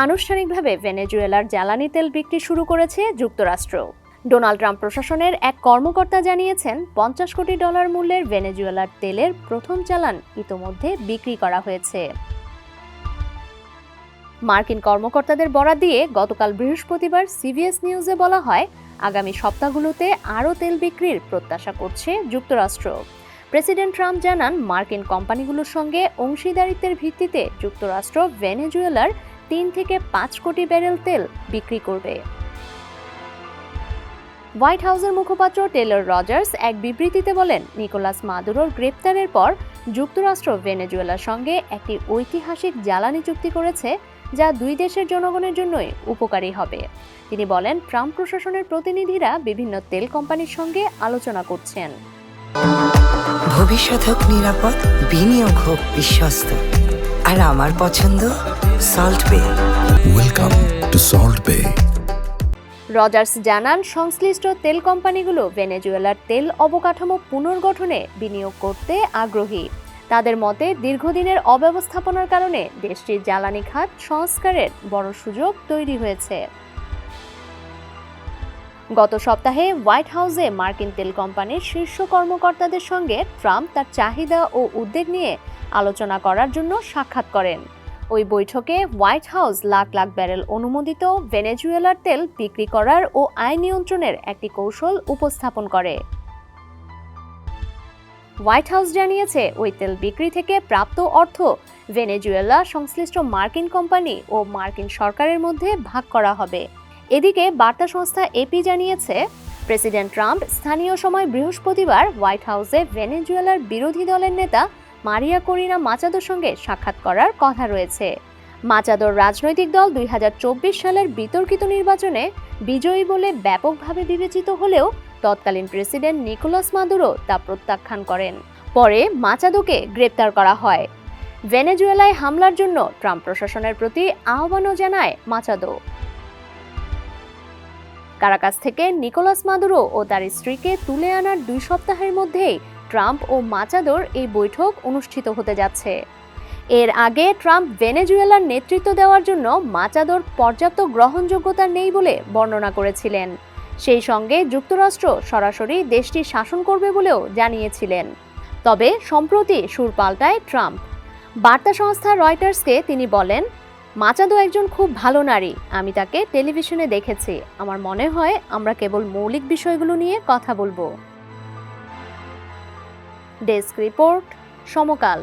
আনুষ্ঠানিকভাবে ভেনেজুয়েলার জ্বালানি তেল বিক্রি শুরু করেছে যুক্তরাষ্ট্র। ডোনাল্ড ট্রাম্প প্রশাসনের এক কর্মকর্তা জানিয়েছেন, $50 কোটি মূল্যের ভেনেজুয়েলার তেলের প্রথম চালান ইতোমধ্যে বিক্রি করা হয়েছে। মার্কিন কর্মকর্তাদের বরাত দিয়ে গতকাল বৃহস্পতিবার সিবিএস নিউজে বলা হয়, আগামী সপ্তাহগুলোতে আরও তেল বিক্রির প্রত্যাশা করছে যুক্তরাষ্ট্র। প্রেসিডেন্ট ট্রাম্প জানান, মার্কিন কোম্পানিগুলোর সঙ্গে অংশীদারিত্বের ভিত্তিতে যুক্তরাষ্ট্র ভেনেজুয়েলার 3 থেকে 5 কোটি ব্যারেল তেল বিক্রি করবে। হোয়াইট হাউসের মুখপাত্র টেলর রজার্স এক বিবৃতিতে বলেন, নিকোলাস মাদুরোর গ্রেপ্তারের পর যুক্তরাষ্ট্র ভেনেজুয়েলার সঙ্গে একটি ঐতিহাসিক জ্বালানি চুক্তি করেছে, যা দুই দেশের জনগণের জন্যই উপকারী হবে। তিনি বলেন, ট্রাম্প প্রশাসনের প্রতিনিধিরা বিভিন্ন তেল কোম্পানির সঙ্গে আলোচনা করছেন। ভবিষ্যৎ হোক নিরাপদ, বিনিয়োগ হোক বিশ্বস্ত, আর আমার পছন্দ Salt Bay. Welcome to Salt Bay. Rogers জানান, সংশ্লিষ্ট তেল কোম্পানিগুলো ভেনেজুয়েলার তেল অবকাঠামো পুনর্গঠনে বিনিয়োগ করতে আগ্রহী। তাদের মতে, দীর্ঘদিনের অব্যবস্থাপনার কারণে দেশটির জ্বালানি খাত সংস্কারের বড় সুযোগ তৈরি হয়েছে। গত সপ্তাহে হোয়াইট হাউসে মার্কিন তেল কোম্পানির শীর্ষ কর্মকর্তাদের সঙ্গে ট্রাম্প তার চাহিদা ও উদ্বেগ নিয়ে আলোচনা করার জন্য সাক্ষাৎ করেন। ওই বৈঠকে white house lakh lakh barrel অনুমোদিত ভেনেজুয়েলার তেল বিক্রি করার ও আইন নিয়ন্ত্রণের একটি কৌশল উপস্থাপন করে। হোয়াইট হাউস জানিয়েছে, ওই তেল বিক্রি থেকে প্রাপ্ত অর্থ ভেনেজুয়েলা সংশ্লিষ্ট মার্কিন কোম্পানি ও মার্কিন সরকারের মধ্যে ভাগ করা হবে। এদিকে বার্তা সংস্থা এপি জানিয়েছে, প্রেসিডেন্ট ট্রাম্প স্থানীয় সময় বৃহস্পতিবার হোয়াইট হাউসে ভেনেজুয়েলার বিরোধী দলের নেতা মারিয়া করিনা মাচাদোর সঙ্গে সাক্ষাৎ করার কথা রয়েছে। মাচাদোর রাজনৈতিক দল 2024 সালের বিতর্কিত নির্বাচনে বিজয়ী বলে ব্যাপকভাবে বিবেচিত হলেও তৎকালীন প্রেসিডেন্ট নিকোলাস মাদুরো তা প্রত্যাখ্যান করেন। পরে মাচাদোকে গ্রেপ্তার করা হয়। ভেনেজুয়েলায় হামলার জন্য ট্রাম্প প্রশাসনের প্রতি আহ্বানও জানায় মাচাদো। কারাকাস থেকে নিকোলাস মাদুরো ও তার স্ত্রীকে তুলে আনার 2 সপ্তাহের মধ্যেই ট্রাম্প ও মাচাদোর এই বৈঠক অনুষ্ঠিত হতে যাচ্ছে। এর আগে ট্রাম্প ভেনেজুয়েলার নেতৃত্ব দেওয়ার জন্য মাচাদোর পর্যাপ্ত গ্রহণযোগ্যতা নেই বলে বর্ণনা করেছিলেন। সেই সঙ্গে যুক্তরাষ্ট্র সরাসরি দেশটি শাসন করবে বলেও জানিয়েছিলেন। তবে সম্প্রতি সুর পাল্টায় ট্রাম্প। বার্তা সংস্থা রয়টার্সকে তিনি বলেন, মাচাদো একজন খুব ভালো নারী, আমি তাকে টেলিভিশনে দেখেছি। আমার মনে হয় আমরা কেবল মৌলিক বিষয়গুলো নিয়ে কথা বলবো। ডেস্ক রিপোর্ট, সমকাল।